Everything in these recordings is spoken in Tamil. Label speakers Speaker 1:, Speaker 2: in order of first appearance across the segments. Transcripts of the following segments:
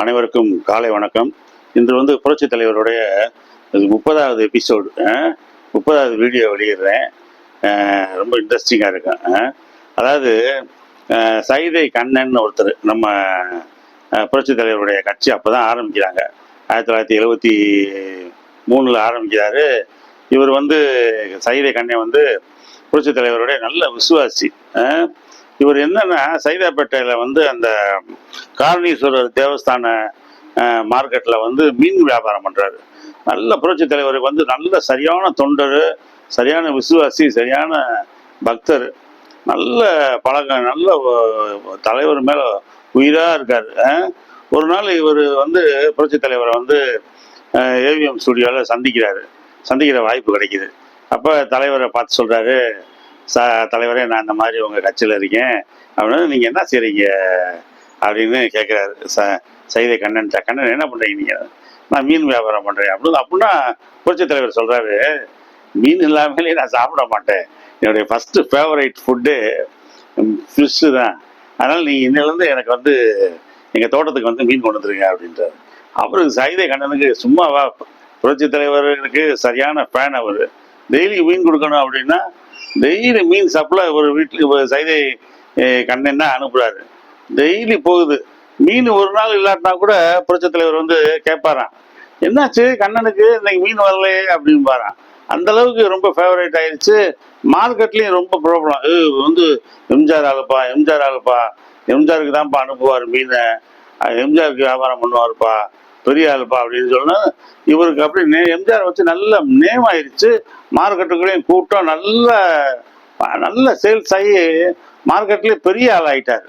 Speaker 1: அனைவருக்கும் காலை வணக்கம். இன்று புரட்சி தலைவருடைய 30வது எபிசோடு, 30வது வீடியோ வெளியிடுறேன். ரொம்ப இன்ட்ரெஸ்டிங்காக இருக்கும். அதாவது சைதை கண்ணன் ஒருத்தர் நம்ம புரட்சி தலைவருடைய கட்சி அப்போ தான் ஆரம்பிக்கிறாங்க. 1973 ஆரம்பிக்கிறாரு. இவர் சைதை கண்ணன் புரட்சி தலைவருடைய நல்ல விசுவாசி. இவர் என்னன்னா சைதாப்பேட்டையில் அந்த காரணீஸ்வரர் தேவஸ்தான மார்க்கெட்டில் மீன் வியாபாரம் பண்ணுறாரு. நல்ல புரட்சி தலைவருக்கு நல்ல சரியான தொண்டர், சரியான விசுவாசி, சரியான பக்தர், நல்ல பழக்கம், நல்ல தலைவர் மேலே உயிராக இருக்கார். ஒரு நாள் இவர் புரட்சி தலைவரை ஏவிஎம் ஸ்டுடியோவில் சந்திக்கிற வாய்ப்பு கிடைக்கிது. அப்போ தலைவரை பார்த்து சொல்கிறாரு, தலைவரே நான் இந்த மாதிரி உங்கள் கட்சியில் இருக்கேன் அப்படின்னு, நீங்கள் என்ன செய்கிறீங்க அப்படின்னு கேட்குறாரு. சைதை கண்ணன் என்ன பண்ணுறீங்க நீங்கள்? நான் மீன் வியாபாரம் பண்ணுறேன் அப்படின்னா புரட்சி தலைவர் சொல்கிறாரு, மீன் இல்லாமலே நான் சாப்பிட மாட்டேன், என்னுடைய ஃபஸ்ட்டு ஃபேவரைட் ஃபுட்டு ஃபிஷ்ஷு தான், அதனால் நீங்கள் இன்னிலேருந்து எனக்கு எங்கள் தோட்டத்துக்கு மீன் கொண்டு வந்துருங்க அப்படின்றாரு. அவருக்கு சைதை கண்ணனுக்கு சும்மாவா, புரட்சி தலைவருக்கு சரியான ஃபேன். அவர் டெய்லி மீன் கொடுக்கணும் அப்படின்னா டெய்லி மீன் சப்ளை ஒரு வீட்டுக்கு சைதை கண்ணன் தான் அனுப்புகிறாரு. டெய்லி போகுது மீன். ஒரு நாள் இல்லாட்டினா கூட புரட்சி தலைவர் கேட்பாராம், என்னாச்சு கண்ணனுக்கு இன்னைக்கு மீன் வரலையே அப்படின்னு பாரான். அந்த அளவுக்கு ரொம்ப ஃபேவரேட் ஆயிடுச்சு. மார்க்கெட்லேயும் ரொம்ப ப்ராப்ளம். எம்ஜிஆர் ஆளுப்பா, எம்ஜிஆருக்கு தான்ப்பா அனுப்புவார் மீனை, எம்ஜிஆருக்கு வியாபாரம் பண்ணுவார்ப்பா, பெரிய ஆளுப்பா அப்படின்னு சொன்னா இவருக்கு அப்படி எம்ஜிஆர் நல்ல நேம் ஆயிடுச்சு. மார்க்கெட்டுக்குள்ளேயும் கூட்டம் நல்ல சேல்ஸ் ஆகி மார்க்கெட்லேயே பெரிய ஆள் ஆகிட்டார்.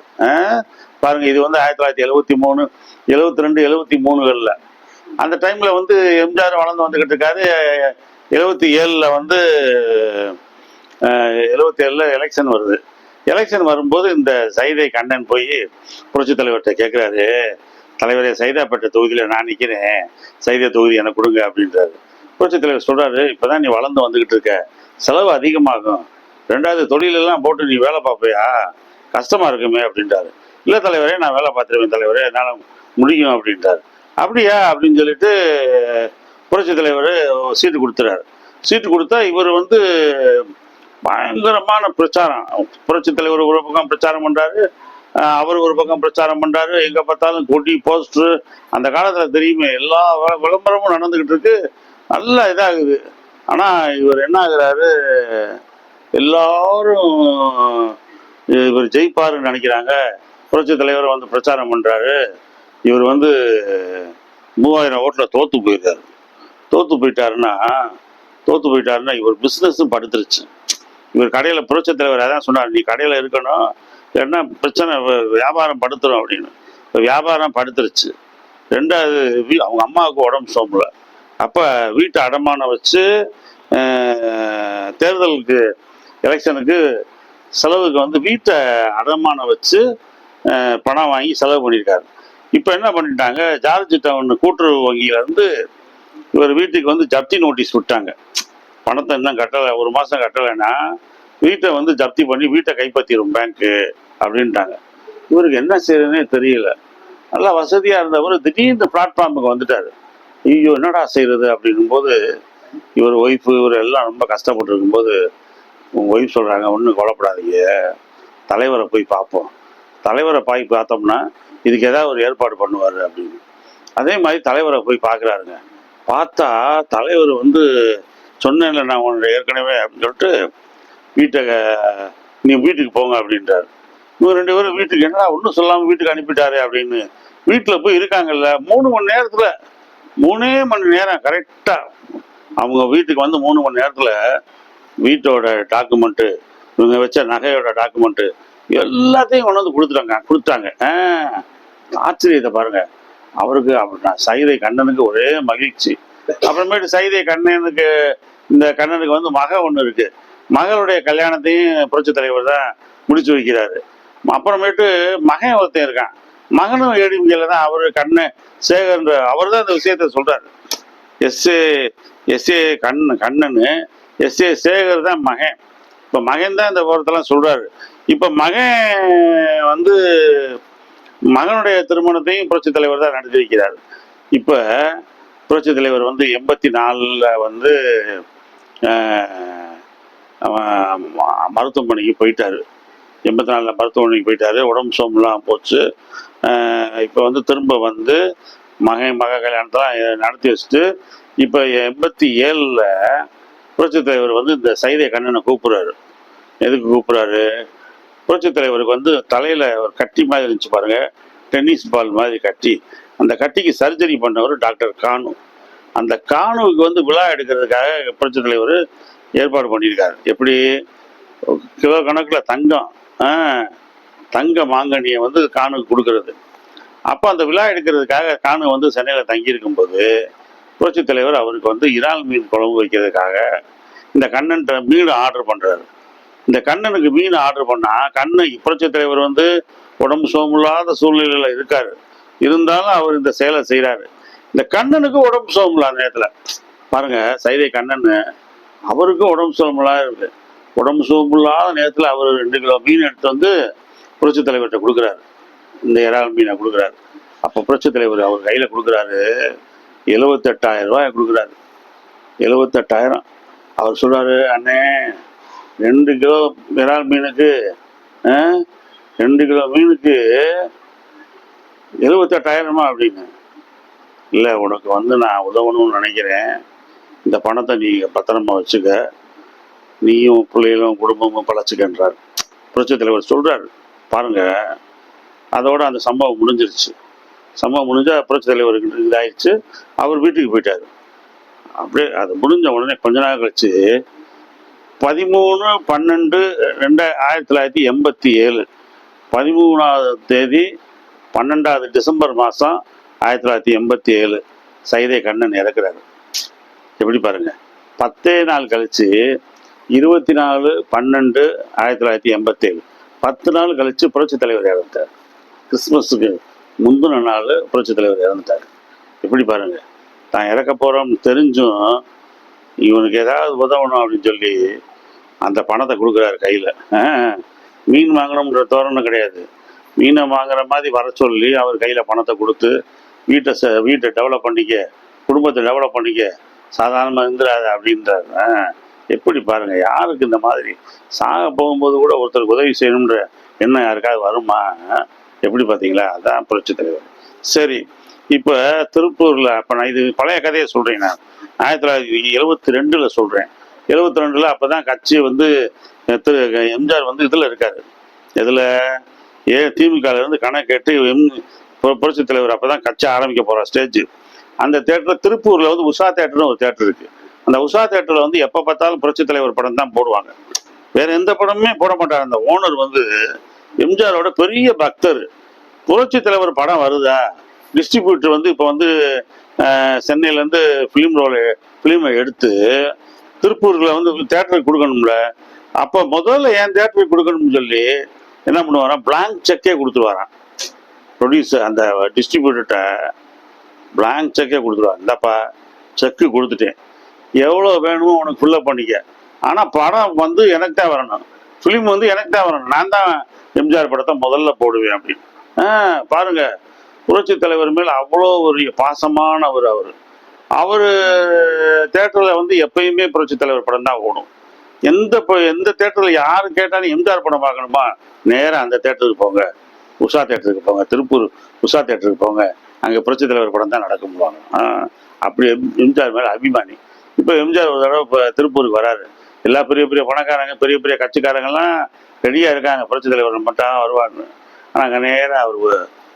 Speaker 1: பாருங்க, இது 1973, 72, 73களில் அந்த டைமில் எம்ஜிஆர் வளர்ந்து வந்துக்கிட்டு இருக்காரு. 77ல் எலெக்ஷன் வருது. எலெக்ஷன் வரும்போது இந்த சைதை கண்ணன் போய் புரட்சி தலைவர்கிட்ட கேட்குறாரு, தலைவரே சைதாப்பேட்டை தொகுதியில் நான் நிற்கிறேன், சைதை தொகுதி எனக்கு கொடுங்க அப்படின்றாரு. புரட்சி தலைவர் சொல்கிறாரு, இப்போ தான் நீ வளர்ந்து வந்துக்கிட்டு இருக்க, செலவு அதிகமாகும், 2வது தொழிலெல்லாம் போட்டு நீ வேலை பார்ப்பையா, கஷ்டமாக இருக்குமே அப்படின்றாரு. இல்லை தலைவரே, நான் வேலை பார்த்துருவேன் தலைவரே, என்னால் முடியும் அப்படின்றாரு. அப்படியா அப்படின்னு சொல்லிட்டு புரட்சி தலைவர் சீட்டு கொடுத்துறாரு. சீட்டு கொடுத்தா இவர் பயங்கரமான பிரச்சாரம். புரட்சி தலைவர் ஒரு பக்கம் பிரச்சாரம் பண்ணுறாரு, அவர் ஒரு பக்கம் பிரச்சாரம் பண்ணுறாரு. எங்கே பார்த்தாலும் கொடி, போஸ்டரு, அந்த காலத்தில் தெரியுமே, எல்லா விளம்பரமும் நடந்துக்கிட்டு இருக்கு, நல்லா இதாகுது. ஆனால் இவர் என்ன ஆகுறாரு, எல்லாரும் இவர் ஜெயிப்பாருன்னு நினைக்கிறாங்க. புரட்சி தலைவர் பிரச்சாரம் பண்ணுறாரு. இவர் 3000 ஓட்டில் தோற்று போயிட்டாருன்னா இவர் பிஸ்னஸும் படுத்துருச்சு. இவர் கடையில் புரட்சி தலைவர் அதான் சொன்னார், நீ கடையில் இருக்கணும், என்ன பிரச்சனை, வியாபாரம் படுத்துரும் அப்படின்னு. இப்போ வியாபாரம் படுத்துருச்சு. 2வது அவங்க அம்மாவுக்கு உடம்பு சோம்பல. அப்போ வீட்டை அடமானம் வச்சு தேர்தலுக்கு எலெக்ஷனுக்கு செலவுக்கு வீட்டை அடமானம் வச்சு பணம் வாங்கி செலவு பண்ணியிருக்காரு. இப்போ என்ன பண்ணிட்டாங்க, ஜார்ஜ் டவுன் கூட்டுறவு வங்கியிலேருந்து இவர் வீட்டுக்கு ஜப்தி நோட்டீஸ் விட்டாங்க. பணத்தை இன்னும் கட்டலை, 1 மாதம் கட்டலைன்னா வீட்டை ஜப்தி பண்ணி வீட்டை கைப்பற்றிடும் பேங்க்கு அப்படின்ட்டாங்க. இவருக்கு என்ன செய்யறதுன்னே தெரியல. நல்லா வசதியாக இருந்தவர் திடீர்னு பிளாட்ஃபார்முக்கு வந்துட்டார். ஐயோ என்னடா செய்கிறது அப்படிங்கும்போது இவர் ஒய்ஃபு இவர் எல்லாம் ரொம்ப கஷ்டப்பட்டு இருக்கும்போது உங்கள் ஒய்ஃப் சொல்கிறாங்க, ஒன்றும் கொலைப்படாதீங்க, தலைவரை போய் பார்ப்போம், தலைவரை பார்த்தோம்னா இதுக்கு ஏதாவது ஒரு ஏற்பாடு பண்ணுவார் அப்படின்னு. அதே மாதிரி தலைவரை போய் பார்க்குறாருங்க. பார்த்தா தலைவர் சொன்னேன்ல நான் உன்னை ஏற்கனவே அப்படின்னு சொல்லிட்டு நீ வீட்டுக்கு போங்க அப்படின்றாரு. இவங்க 2 பேரும் வீட்டுக்கு, என்னடா ஒன்றும் சொல்லாமல் வீட்டுக்கு அனுப்பிட்டாரு அப்படின்னு வீட்டில் போய் இருக்காங்கல்ல, 3 மணி நேரத்தில், 3 மணி நேரம் கரெக்டாக அவங்க வீட்டுக்கு 3 மணி நேரத்தில் வீட்டோட டாக்குமெண்ட்டு, இவங்க வச்ச நகையோட டாக்குமெண்ட்டு எல்லாத்தையும் கொண்டு கொடுத்தாங்க. ஆச்சரியத்தை பாருங்க. அவருக்கு சைதை கண்ணனுக்கு ஒரே மகிழ்ச்சி. அப்புறமேட்டு சைதை கண்ணனுக்கு இந்த கண்ணனுக்கு மக ஒன்று இருக்கு. மகளுடைய கல்யாணத்தையும் புரட்சி தலைவர் தான் முடிச்சு வைக்கிறாரு. அப்புறமேட்டு மகன் ஒருத்தன் இருக்கான், மகனும் ஏடிஎம்கேல தான். அவர் கண்ணன் சேகர்ன்ற அவர் தான் இந்த விஷயத்த சொல்றாரு. எஸ்ஏ கண்ணனு எஸ்ஏ சேகர் தான் மகன். இப்போ மகன் தான் இந்த விவரத்தெல்லாம் சொல்றாரு. இப்போ மகன் மகனுடைய திருமணத்தையும் புரட்சி தலைவர் தான் நடத்தி வைக்கிறார். இப்ப புரட்சி தலைவர் வந்து 84ல் வந்து மருத்துவமனைக்கு போயிட்டாரு. 84ல் மருத்துவமனைக்கு போயிட்டாரு. உடம்பு சோம்பலாம் போச்சு. இப்போ வந்து திரும்ப வந்து மக கல்யாணத்தெல்லாம் நடத்தி வச்சுட்டு இப்போ 87ல் புரட்சி தலைவர் வந்து இந்த சைதை கண்ணனை கூப்பிடுறாரு. எதுக்கு கூப்பிடுறாரு? புரட்சி தலைவருக்கு வந்து தலையில ஒரு கட்டி மாதிரி இருந்துச்சு பாருங்க, டென்னிஸ் பால் மாதிரி கட்டி. அந்த கட்டிக்கு சர்ஜரி பண்ணவர் டாக்டர் கானு. அந்த கானுவுக்கு வந்து விழா எடுக்கிறதுக்காக புரட்சி தலைவர் ஏற்பாடு பண்ணியிருக்காரு. எப்படி? கிலோ கணக்கில் தங்கம், தங்க மாங்கனியை வந்து கானுக்கு கொடுக்கறது. அப்போ அந்த விழா எடுக்கிறதுக்காக கானு வந்து சென்னையில் தங்கியிருக்கும் போது புரட்சி தலைவர் அவருக்கு வந்து இறால் மீன் குழம்பு வைக்கிறதுக்காக இந்த கண்ணன் மீன் ஆர்டர் பண்ணுறாரு. இந்த கண்ணனுக்கு மீன் ஆர்டர் பண்ணால் கண்ணு புரட்சி தலைவர் வந்து உடம்பு சோமில்லாத சூழ்நிலையில் இருக்காரு. இருந்தாலும் அவர் இந்த செயலை செய்கிறாரு. இந்த கண்ணனுக்கு உடம்பு சோமில்லாத நேரத்தில் பாருங்க, சைதை கண்ணன் அவருக்கும் உடம்பு சோமில்லாத இருக்கு. உடம்பு சோமில்லாத நேரத்தில் அவர் 2 கிலோ மீன் எடுத்து வந்து புரட்சி தலைவர்கிட்ட கொடுக்குறாரு. இந்த இறால் மீனை கொடுக்குறாரு. அப்போ புரட்சி தலைவர் அவர் கையில் கொடுக்குறாரு. 78,000 ரூபாய் கொடுக்குறாரு. 78,000. அவர் சொல்றாரு, அண்ணே 2 கிலோ இறால் மீனுக்கு 2 கிலோ மீனுக்கு 78,000 அப்படின்னு. இல்லை, உனக்கு வந்து நான் உதவணும்னு நினைக்கிறேன். இந்த பணத்தை நீ பத்திரமா வச்சுக்க, நீயும் பிள்ளைகளும் குடும்பமும் பழச்சிக்கன்றார் புரட்சி தலைவர் சொல்றாரு. பாருங்க, அதோட அந்த சம்பவம் முடிஞ்சிருச்சு. சம்பவம் முடிஞ்சா புரட்சி தலைவருக்கு இதாயிடுச்சு. அவர் வீட்டுக்கு போயிட்டாரு. அப்படியே அது முடிஞ்ச உடனே கொஞ்ச நாள் கழிச்சு 13/12/1987 13ஆவது தேதி 12வது டிசம்பர் மாதம் 1987 சைதை கண்ணன் இறக்குறாரு. எப்படி பாருங்க, 10 நாள் கழிச்சு 24/12/1987 10 நாள் கழிச்சு புரட்சி தலைவர் இறந்துட்டார். கிறிஸ்துமஸுக்கு முந்தின நாள் புரட்சி தலைவர் இறந்துட்டார். எப்படி பாருங்க, தான் இறக்க போறோம்னு தெரிஞ்சும் இவனுக்கு ஏதாவது உதவணும் அப்படின்னு சொல்லி அந்த பணத்தை கொடுக்குறாரு கையில். மீன் வாங்கணும்ன்ற தோரணம் கிடையாது, மீனை வாங்குற மாதிரி வர சொல்லி அவர் கையில் பணத்தை கொடுத்து வீட்டை டெவலப் பண்ணிக்க, குடும்பத்தை டெவலப் பண்ணிக்க, சாதாரணமாக இருந்துடாது அப்படின்றாரு. எப்படி பாருங்க, யாருக்கு இந்த மாதிரி சாக போகும்போது கூட ஒருத்தருக்கு உதவி செய்யணுன்ற எண்ணம் யாருக்காவது வருமா? எப்படி பார்த்தீங்களா? அதான் புரட்சி தலைவர். சரி, இப்போ திருப்பூரில் அப்போ நான் இது பழைய கதையை சொல்கிறேன். நான் 1972 சொல்கிறேன். 72 அப்போ தான் கட்சி வந்து எம்ஜிஆர் வந்து இதில் இருக்காரு. இதில் திமுகலேருந்து கணக்கு கேட்டு புரட்சி தலைவர் அப்போ தான் கட்சி ஆரம்பிக்க போகிறார் ஸ்டேஜ். அந்த தேட்டரில் திருப்பூரில் வந்து உஷா தேட்டர்னு ஒரு தேட்டர் இருக்குது. அந்த உஷா தேட்டரில் வந்து எப்போ பார்த்தாலும் புரட்சி தலைவர் படம் தான் போடுவாங்க, வேற எந்த படமுமே போட மாட்டாங்க. அந்த ஓனர் வந்து எம்ஜிஆரோட பெரிய பக்தர். புரட்சி தலைவர் படம் வருதா, டிஸ்ட்ரிபியூட்டர் வந்து இப்போ வந்து சென்னையிலேருந்து ஃபிலிமை எடுத்து திருப்பூரில் வந்து தேட்டருக்கு கொடுக்கணும்ல. அப்போ முதல்ல என் தேட்டருக்கு கொடுக்கணும்னு சொல்லி என்ன பண்ணுவாரான், பிளாங்க் செக்கே கொடுத்துருவாரான். ப்ரொடியூசர் அந்த டிஸ்ட்ரிபியூட்டர்கிட்ட பிளாங்க் செக்கே கொடுத்துருவார். இந்தாப்பா செக்கு கொடுத்துட்டேன், எவ்வளோ வேணுமோ உனக்கு ஃபுல்லப் பண்ணிக்க, ஆனால் படம் வந்து எனக்கு தான் வரணும், ஃபிலிம் வந்து எனக்கு தான் வரணும், நான் தான் எம்ஜிஆர் படத்தை முதல்ல போடுவேன் அப்படின்னு. பாருங்க, புரட்சி தலைவர் மேல் அவ்வளோ ஒரு பாசமானவர். அவர் தேட்டரில் வந்து எப்பயுமே புரட்சி தலைவர் படம் தான் ஓடும். எந்த தேட்டரில் யாரு கேட்டாலும் எம்ஜிஆர் படம் பார்க்கணுமா, நேராக அந்த தேட்டருக்கு போங்க, உஷா தேட்டருக்கு போங்க, திருப்பூர் உஷா தேட்டருக்கு போங்க, அங்கே புரட்சி தலைவர் படம் தான் நடக்கும்பாங்க. அப்படி எம்ஜிஆர் மேலே அபிமானி. இப்போ எம்ஜிஆர் ஒரு தடவை இப்போ திருப்பூருக்கு வராரு. எல்லா பெரிய பெரிய பணக்காரங்க பெரிய பெரிய கட்சிக்காரங்கெல்லாம் ரெடியாக இருக்காங்க, புரட்சி தலைவர் மட்டும் வருவாங்க. ஆனால் அங்கே நேராக அவர்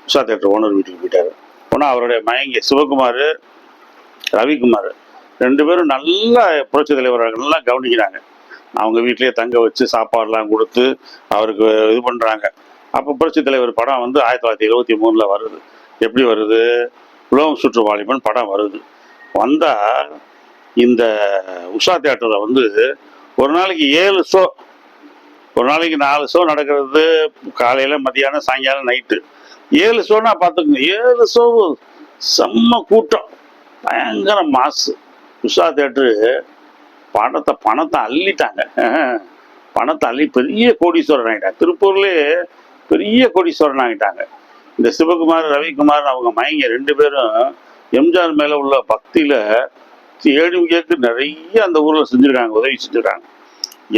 Speaker 1: உஷா தேட்டர் ஓனர் வீட்டுக்கு போயிட்டார். போனால் அவருடைய மயங்கி சிவகுமார், ரவிக்குமார் 2 பேரும் நல்லா புரட்சி தலைவரை நல்லா கவனிக்கிறாங்க. அவங்க வீட்லேயே தங்க வச்சு சாப்பாடுலாம் கொடுத்து அவருக்கு இது பண்ணுறாங்க. அப்போ புரட்சி தலைவர் படம் வந்து 1973 வருது. எப்படி வருது? உலகம் சுற்று வாலிபன் படம் வருது. வந்தால் இந்த உஷா தேட்டரில் வந்து ஒரு நாளைக்கு 7 ஷோ, ஒரு நாளைக்கு 4 ஷோ நடக்கிறது. காலையில், மதியானம், சாயங்காலம், நைட்டு 7 ஷோனா பார்த்துக்குங்க. 7 ஷோ செம்ம கூட்டம், பயங்கர மாசு. உஷா தேட்டரு பணத்தை அள்ளிட்டாங்க. பணத்தை அள்ளி பெரிய கோடீஸ்வரன் ஆகிட்டாங்க. திருப்பூர்லேயே பெரிய கோடீஸ்வரன் ஆகிட்டாங்க. இந்த சிவகுமார் ரவிக்குமார் அவங்க மயங்க 2 பேரும் எம்ஜிஆர் மேல உள்ள பக்தியில ஏடிஎம்கேக்கு நிறைய அந்த ஊர்ல செஞ்சிருக்காங்க, உதவி செஞ்சிருக்காங்க.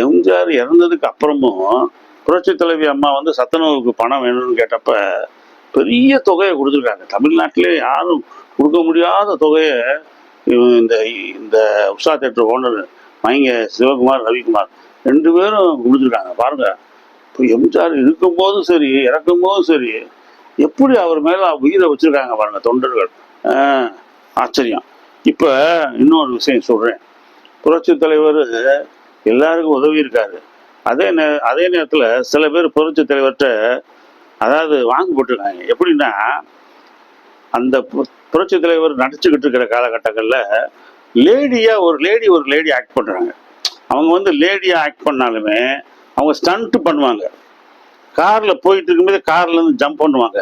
Speaker 1: எம்ஜிஆர் இறந்ததுக்கு அப்புறமும் புரட்சி தலைவி அம்மா வந்து சத்துணவுக்கு பணம் வேணும்னு கேட்டப்ப பெரிய தொகையை கொடுத்துருக்காங்க. தமிழ்நாட்டிலே யாரும் கொடுக்க முடியாத தொகையை இந்த இந்த உஷா தேட்டர் ஓனர் மயங்க சிவகுமார் ரவிக்குமார் 2 பேரும் கொடுத்துருக்காங்க. பாருங்க, இப்போ எம்ஜிஆர் இருக்கும்போதும் சரி இறக்கும் போதும் சரி எப்படி அவர் மேல உயிரை வச்சிருக்காங்க பாருங்க தொண்டர்கள். ஆச்சரியம். இப்ப இன்னொரு விஷயம் சொல்றேன். புரட்சி தலைவர் எல்லாருக்கும் உதவி இருக்காரு. அதே நேரத்துல சில பேர் புரட்சி தலைவர்கிட்ட அதாவது வாங்கி போட்டிருக்காங்க. எப்படின்னா, அந்த புரட்சி தலைவர் நடிச்சுக்கிட்டு இருக்கிற காலகட்டங்கள்ல ஒரு லேடி ஆக்ட் பண்றாங்க. அவங்க வந்து லேடியா ஆக்ட் பண்ணாலுமே அவங்க ஸ்டண்ட் பண்ணுவாங்க. கார்ல போயிட்டு இருக்கும்போது கார்ல இருந்து ஜம்ப் பண்ணுவாங்க,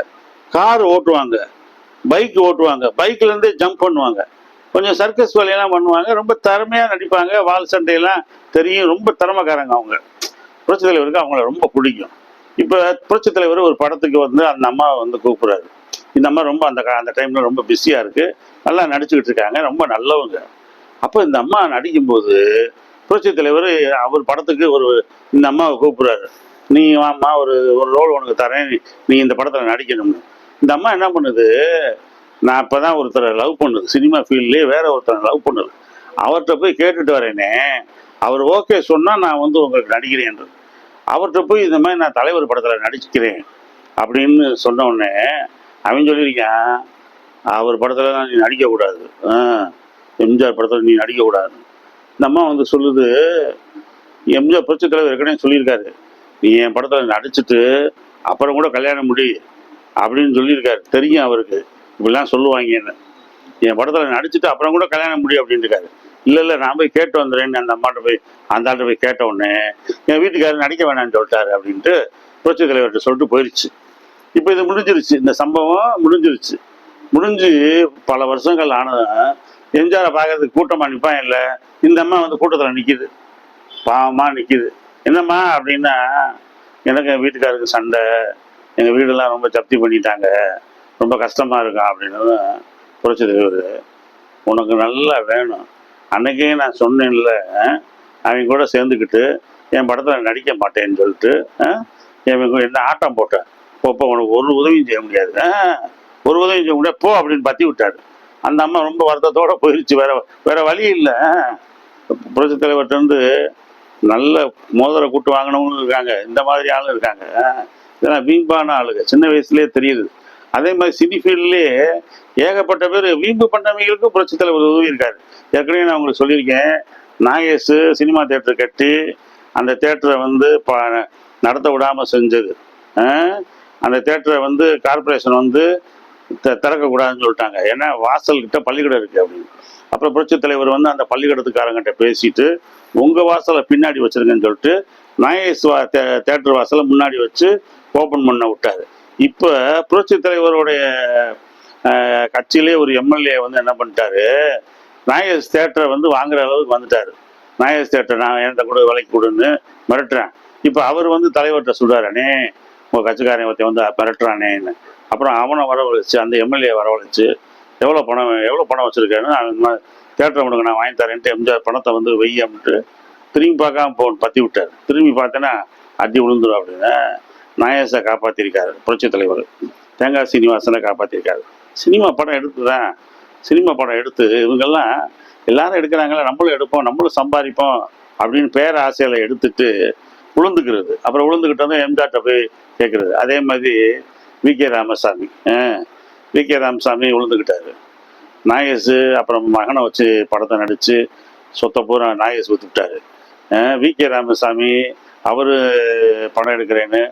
Speaker 1: கார் ஓட்டுவாங்க, பைக் ஓட்டுவாங்க, பைக்ல இருந்தே ஜம்ப் பண்ணுவாங்க, கொஞ்சம் சர்க்கஸ் வேலையெல்லாம் பண்ணுவாங்க. ரொம்ப திறமையா நடிப்பாங்க. வால் சண்டையெல்லாம் தெரியும். ரொம்ப திறமைக்காரங்க அவங்க. புரட்சி தலைவருக்கு அவங்கள ரொம்ப பிடிக்கும். இப்போ புரட்சி தலைவர் ஒரு படத்துக்கு வந்து அந்த அம்மாவை வந்து கூப்பிடுறாரு. இந்த அம்மா ரொம்ப அந்த டைம்ல ரொம்ப பிஸியா இருக்கு, நல்லா நடிச்சுக்கிட்டு இருக்காங்க, ரொம்ப நல்லவங்க. அப்போ இந்த அம்மா நடிக்கும்போது புரட்சி தலைவர் அவர் படத்துக்கு இந்த அம்மாவை கூப்பிடுறாரு. நீ அம்மா ஒரு ரோல் உனக்கு தரேன், நீ இந்த படத்துல நடிக்கணும்னு. இந்த அம்மா என்ன பண்ணுது, நான் இப்பதான் ஒருத்தரை லவ் பண்ணுது, சினிமா ஃபீல்ட்லயே வேற ஒருத்தரை லவ் பண்ணுது, அவர்கிட்ட போய் கேட்டுட்டு வரேனே, அவர் ஓகே சொன்னா நான் வந்து உங்களுக்கு நடிக்கிறேன். அவர்கிட்ட போய் இந்த மாதிரி நான் தலைவர் படத்துல நடிச்சுக்கிறேன் அப்படின்னு சொன்ன உடனே அவன் சொல்லியிருக்கான், அவர் படத்துல நீ நடிக்க கூடாது, எம்ஜிஆர் படத்துல நீ நடிக்க கூடாது. இந்த அம்மா வந்து சொல்லுது, எம்ஜிஆர் புரட்சி தலைவர் ஏற்கனவே சொல்லியிருக்காரு, நீ என் படத்துல நடிச்சுட்டு அப்புறம் கூட கல்யாணம் முடி அப்படின்னு சொல்லியிருக்காரு. தெரியும் அவருக்கு இப்படிலாம் சொல்லுவாங்க, என்ன என் படத்துல நடிச்சுட்டு அப்புறம் கூட கல்யாணம் முடி அப்படின்னு இருக்காரு. இல்ல நான் போய் கேட்டு வந்துடுறேன்னு அந்த அம்மாட்ட போய் அந்த ஆள்கிட்ட போய் கேட்ட உடனே என் வீட்டுக்காரர் நடிக்க வேணாம்னு சொல்லிட்டாரு அப்படின்ட்டு புரட்சி தலைவர்கிட்ட சொல்லிட்டு போயிடுச்சு. இப்போ இது முடிஞ்சிருச்சு, இந்த சம்பவம் முடிஞ்சிருச்சு. முடிஞ்சு பல வருஷங்கள் ஆனதும் எம்ஜிஆரை பார்க்கறதுக்கு கூட்டமா நிற்பான். இல்லை, இந்த அம்மா வந்து கூட்டத்தில் நிற்கிது, பாவமா நிற்கிது. என்னம்மா அப்படின்னா, எனக்கு என் வீட்டுக்காருக்கு சண்டை, எங்கள் வீடெல்லாம் ரொம்ப ஜப்தி பண்ணிட்டாங்க, ரொம்ப கஷ்டமா இருக்கும் அப்படின்னு. புரட்சி தலைவர், உனக்கு நல்லா வேணும், அன்னைக்கே நான் சொன்னேன்ல, அவங்க கூட சேர்ந்துக்கிட்டு என் படத்தில் நடிக்க மாட்டேன்னு சொல்லிட்டு என்ன ஆட்டம் போட்டேன், போப்போ உனக்கு ஒரு உதவியும் செய்ய முடியாது, ஒரு உதவியும் செய்ய முடியாது போ அப்படின்னு பற்றி விட்டாரு. அந்த அம்மா ரொம்ப வருத்தத்தோட போயிடுச்சு. வேற வழி இல்லை. புரட்சி தலைவர்கிட்ட இருந்து நல்ல மோதிர கூட்டு வாங்கினவங்களும் இருக்காங்க, இந்த மாதிரி ஆளும் இருக்காங்க. இதெல்லாம் வீம்பான ஆளுங்க, சின்ன வயசுலேயே தெரியுது. அதே மாதிரி சினி ஃபீல்ட்லேயே ஏகப்பட்ட பேர் வீம்பு பண்ணவங்களுக்கும் புரட்சி தலைவர் உதவி இருக்காரு. ஏற்கனவே நான் உங்களுக்கு சொல்லியிருக்கேன், நாகேஷ் சினிமா தேட்டர் கட்டி அந்த தேட்டரை வந்து நடத்த விடாமல் செஞ்சது. அந்த தேட்டரை வந்து கார்பரேஷன் வந்து திறக்கக்கூடாதுன்னு சொல்லிட்டாங்க. ஏன்னா வாசல் கிட்ட பள்ளிக்கூடம் இருக்கு அப்படின்னு. அப்புறம் புரட்சி தலைவர் வந்து அந்த பள்ளிக்கூடத்துக்காரங்கிட்ட பேசிட்டு உங்க வாசலை பின்னாடி வச்சிருங்கன்னு சொல்லிட்டு நாகேஷ் தேட்டர் வாசலை முன்னாடி வச்சு ஓபன் பண்ண விட்டாரு. இப்ப புரட்சி தலைவருடைய கட்சியிலே ஒரு எம்எல்ஏ வந்து என்ன பண்ணிட்டாரு, நாகேஷ் தேட்டரை வந்து வாங்குற அளவுக்கு வந்துட்டாரு. நாகேஷ் தேட்டர் நான் என்கிட்ட கூட விலைக்கு கொடுன்னு மிரட்டுறேன். இப்போ அவர் வந்து தலைவர்கிட்ட சொல்றாருனே, உங்க கட்சிக்காரன் ஒருத்தன் வந்து மிரட்டுறானேன்னு. அப்புறம் அவனை வரவழைச்சு, அந்த எம்எல்ஏ வரவழைச்சு, எவ்வளோ பணம் வச்சிருக்கேன்னு, அவன் தேட்டரை உனக்கு நான் வாங்கி தரேன்ட்டு எம்ஜிஆர் பணத்தை வந்து வெய்யம்ட்டு திரும்பி பார்க்காம பற்றி விட்டார். திரும்பி பார்த்தேன்னா அடி விழுந்துடும் அப்படின்னு நாகேஷை காப்பாற்றிருக்காரு புரட்சி தலைவர். தேங்காய் சீனிவாசனை காப்பாற்றிருக்காரு. சினிமா படம் எடுத்து இவங்கெல்லாம் எல்லாரும் எடுக்கிறாங்களா, நம்மளும் எடுப்போம், நம்மளும் சம்பாதிப்போம் அப்படின்னு பேர ஆசையில எடுத்துட்டு விழுந்துக்கிறது. அப்புறம் விழுந்துக்கிட்டு வந்து எம்ஜிஆர்ட்ட போய் கேட்கறது. அதே மாதிரி வி.கே. ராமசாமி விழுந்துக்கிட்டாரு. நாகேஷ் அப்புறம் மகனை வச்சு படத்தை நடிச்சு சொத்தை பூரா நாகேஷ் வித்துக்கிட்டாரு. வி.கே. ராமசாமி அவரு படம் எடுக்கிறேன்னு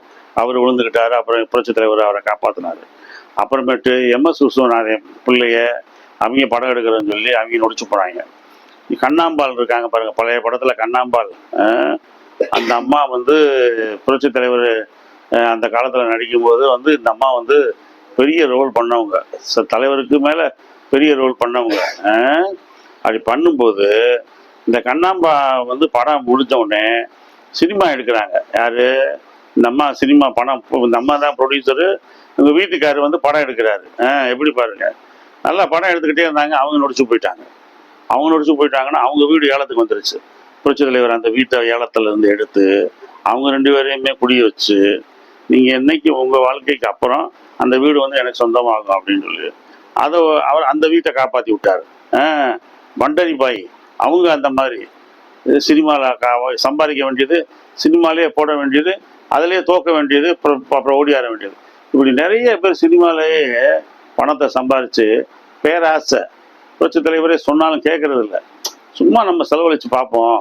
Speaker 1: அவர் விழுந்துக்கிட்டாரு. அப்புறம் புரட்சி தலைவர் அவரை காப்பாற்றினாரு. அப்புறமேட்டு எம்.எஸ். விஸ்வநாதன் பிள்ளைய அவங்க படம் எடுக்கிறேன்னு சொல்லி அவங்க நொடிச்சு போனாங்க. கண்ணாம்பாள் இருக்காங்க பாருங்க, பழைய படத்துல கண்ணாம்பாள். அந்த அம்மா வந்து புரட்சி தலைவர் அந்த காலத்துல நடிக்கும் போது வந்து இந்த அம்மா வந்து பெரிய ரோல் பண்ணவங்க, தலைவருக்கு மேல பெரிய ரோல் பண்ணவங்க. அப்படி பண்ணும்போது இந்த கண்ணாம்பா வந்து படம் முடிஞ்ச உடனே சினிமா எடுக்கிறாங்க. யாரு, இந்த அம்மா சினிமா பணம், இந்த அம்மா தான் ப்ரொடியூசரு, உங்கள் வீட்டுக்காரர் வந்து படம் எடுக்கிறாரு. எப்படி பாருங்க, நல்லா படம் எடுத்துக்கிட்டே இருந்தாங்க. அவங்க நொடிச்சு போயிட்டாங்க. அவங்க நொடிச்சு போயிட்டாங்கன்னா அவங்க வீடு ஏலத்துக்கு வந்துருச்சு. புரட்சித் தலைவர் அந்த வீட்டை ஏலத்துல இருந்து எடுத்து அவங்க 2 பேரையுமே குடிய வச்சு, நீங்க என்னைக்கு உங்க வாழ்க்கைக்கு அப்புறம் அந்த வீடு வந்து எனக்கு சொந்தமாகும் அப்படின்னு சொல்லி அதை அவர் அந்த வீட்டை காப்பாத்தி விட்டாரு. பண்டரி பாய் அவங்க அந்த மாதிரி சினிமாவில் சம்பாதிக்க வேண்டியது, சினிமாலேயே போட வேண்டியது, அதிலேயே தோக்க வேண்டியது, அப்புறம் ஓடியார வேண்டியது. இப்படி நிறைய பேர் சினிமாலேயே பணத்தை சம்பாதிச்சு பேராசை, புரட்சி தலைவரே சொன்னாலும் கேட்கறது இல்லை. சும்மா நம்ம செலவழிச்சு பார்ப்போம்,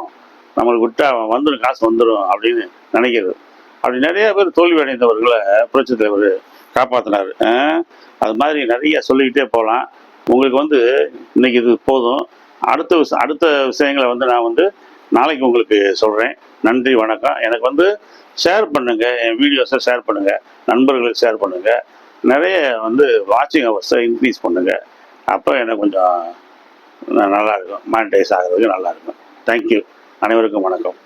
Speaker 1: நம்மளுக்கு விட்டா வந்துடும், காசு வந்துடும் அப்படின்னு நினைக்கிறது. அப்படி நிறைய பேர் தோல்வி அடைந்தவர்களை புரட்சி தலைவர் காப்பாற்றினார். அது மாதிரி நிறைய சொல்லிக்கிட்டே போகலாம். உங்களுக்கு வந்து இன்னைக்கு இது போதும். அடுத்த விஷயங்களை வந்து நான் வந்து நாளைக்கு உங்களுக்கு சொல்கிறேன். நன்றி, வணக்கம். எனக்கு வந்து ஷேர் பண்ணுங்கள், என் வீடியோஸை ஷேர் பண்ணுங்கள், நண்பர்களுக்கு ஷேர் பண்ணுங்கள். நிறைய வந்து வாட்சிங் ஹவர்ஸை இன்க்ரீஸ் பண்ணுங்கள். அப்போ எனக்கு கொஞ்சம் நல்லாயிருக்கும், மானிட்டைஸ் ஆகிறதுக்கு நல்லாயிருக்கும். தேங்க்யூ. அனைவருக்கும் வணக்கம்.